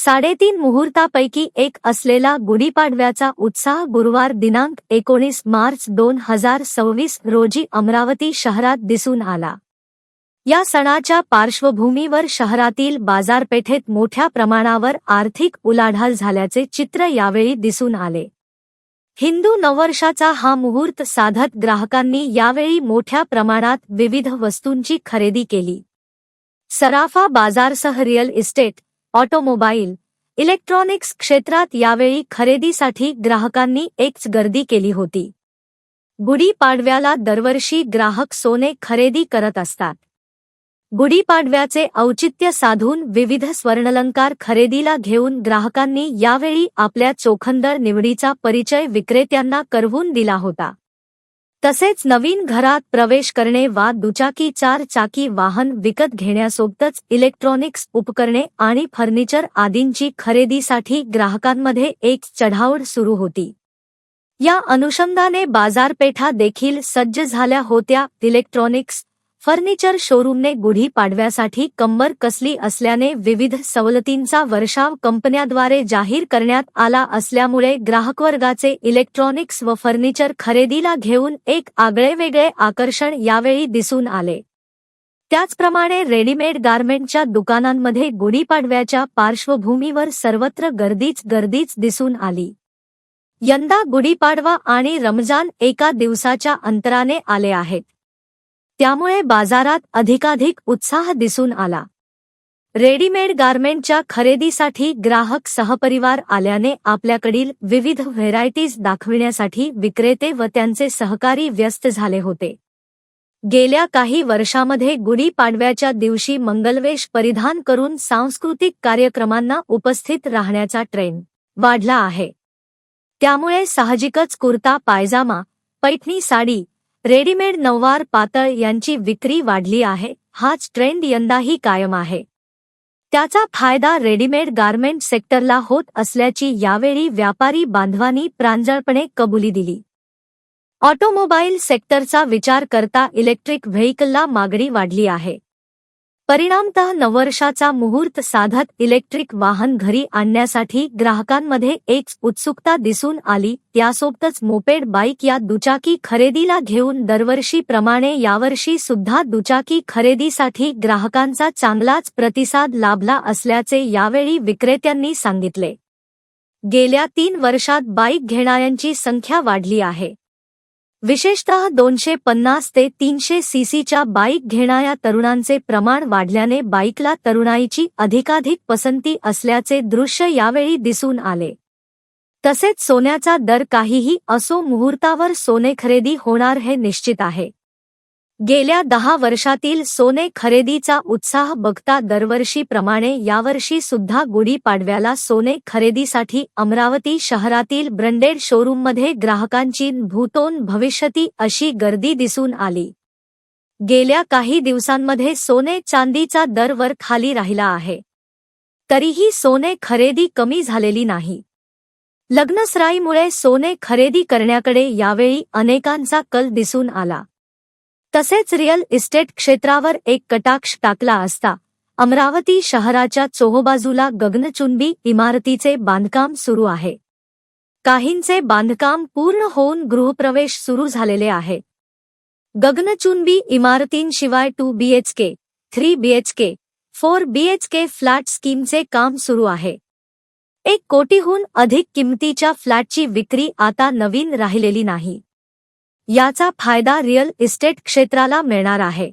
3.5 मुहूर्तापैकी एक असलेला गुढीपाडव्याचा उत्साह गुरुवार दिनांक 19 मार्च 2026 रोजी अमरावती शहरात दिसून आला। या सणाच्या पार्श्वभूमीवर शहरातील बाजारपेठेत मोठ्या प्रमाणावर आर्थिक उलाढाल झाल्याचे चित्र यावेळी दिसून आले। हिंदू नववर्षाचा हा मुहूर्त साधत ग्राहकांनी यावेळी मोठ्या प्रमाणात विविध वस्तूंची खरेदी केली। सराफा बाजारसह रिअल इस्टेट, ऑटोमोबाईल, इलेक्ट्रॉनिक्स क्षेत्रात यावेळी खरेदीसाठी ग्राहकांनी एकच गर्दी केली होती। गुढीपाडव्याला दरवर्षी ग्राहक सोने खरेदी करत असतात। गुढीपाडव्याचे औचित्य साधून विविध स्वर्णालंकार खरेदीला घेऊन ग्राहकांनी यावेळी आपल्या चोखंदळ निवडीचा परिचय विक्रेत्यांना करवून दिला होता। तसेच नवीन घरात प्रवेश करणे वा दुचाकी 4 चाकी वाहन विकत घेण्यासोबतच इलेक्ट्रॉनिक्स उपकरणे आणि फर्निचर आदींची खरेदीसाठी ग्राहकांमध्ये एक चढाओढ सुरू होती। या अनुषंगाने बाजारपेठा देखील सज्ज झाल्या होत्या। इलेक्ट्रॉनिक्स, फर्निचर शोरूमने गुढीपाडव्यासाठी कंबर कसली असल्याने विविध सवलतींचा वर्षाव कंपन्यांद्वारे जाहीर करण्यात आला असल्यामुळे ग्राहकवर्गाचे इलेक्ट्रॉनिक्स व फर्निचर खरेदीला घेऊन एक आगळेवेगळे आकर्षण यावेळी दिसून आले। त्याचप्रमाणे रेडीमेड गारमेंटच्या दुकानांमध्ये गुढीपाडव्याच्या पार्श्वभूमीवर सर्वत्र गर्दीच दिसून आली। यंदा गुढीपाडवा आणि रमजान एका दिवसाच्या अंतराने आले आहेत, त्यामुळे बाजारात अधिकाधिक उत्साह दिसून आला। रेडीमेड गारमेंटच्या खरेदीसाठी ग्राहक सहपरिवार आल्याने आपल्याकडील विविध व्हेरायटीज दाखविण्यासाठी विक्रेते व त्यांचे सहकारी व्यस्त झाले होते। गेल्या काही वर्षांमध्ये गुढीपाडव्याच्या दिवशी मंगलवेश परिधान करून सांस्कृतिक कार्यक्रमांना उपस्थित राहण्याचा ट्रेंड वाढला आहे। त्यामुळे साहजिकच कुर्ता पायजामा, पैठणी साडी, रेडीमेड नऊवार पातळ यांची विक्री वाढली आहे। हाच ट्रेंड यंदाही कायम आहे। त्याचा फायदा रेडीमेड गारमेंट सेक्टरला होत असल्याची यावेळी व्यापारी बांधवांनी प्रांजळपणे कबुली दिली। ऑटोमोबाईल सेक्टरचा विचार करता इलेक्ट्रिक व्हेइकलला मागणी वाढली आहे। परिणामतः नववर्षाचा मुहूर्त साधत इलेक्ट्रिक वाहन घरी आणण्यासाठी ग्राहकांमध्ये एक उत्सुकता दिसून आली। त्यासोबतच मोपेड बाईक या दुचाकी खरेदीला घेऊन दरवर्षीप्रमाणे यावर्षी सुद्धा दुचाकी खरेदीसाठी ग्राहकांचा चांगलाच प्रतिसाद लाभला असल्याचे यावेळी विक्रेत्यांनी सांगितले। गेल्या 3 वर्षात बाईक घेणाऱ्यांची संख्या वाढली आहे। विशेषतः 250 ते 300 सीसीच्या बाईक घेणाऱ्या तरुणांचे प्रमाण वाढल्याने बाईकला तरुणाईची अधिकाधिक पसंती असल्याचे दृश्य यावेळी दिसून आले। तसेच सोन्याचा दर काहीही असो, मुहूर्तावर सोने खरेदी होणार हे निश्चित आहे। गेल्या 10 वर्षातील सोने खरेदीचा उत्साह बघता दरवर्षीप्रमाणे यावर्षी सुद्धा गुढीपाडव्याला सोने खरेदीसाठी अमरावती शहरातील ब्रँडेड शोरूममध्ये ग्राहकांची भूतोन भविष्यती अशी गर्दी दिसून आली। गेल्या काही दिवसांमध्ये सोने चांदीचा दर वर खाली राहिला आहे, तरीही सोने खरेदी कमी झालेली नाही। लग्नसराईमुळे सोने खरेदी करण्याकडे यावेळी अनेकांचा कल दिसून आला। तसेच रिअल इस्टेट क्षेत्रावर एक कटाक्ष टाकला असता अमरावती शहराच्या चोहोबाजूला गगनचुंबी इमारतीचे बांधकाम सुरू आहे। काहींचे बांधकाम पूर्ण होऊन गृहप्रवेश सुरू झालेले आहे। गगनचुंबी इमारतींशिवाय 2 BHK, 3 BHK, 4 BHK फ्लॅट स्कीमचे काम सुरू आहे। 1 कोटीहून अधिक किमतीच्या फ्लॅटची विक्री आता नवीन राहिलेली नाही। याचा फायदा रिअल इस्टेट क्षेत्राला मिळणार आहे।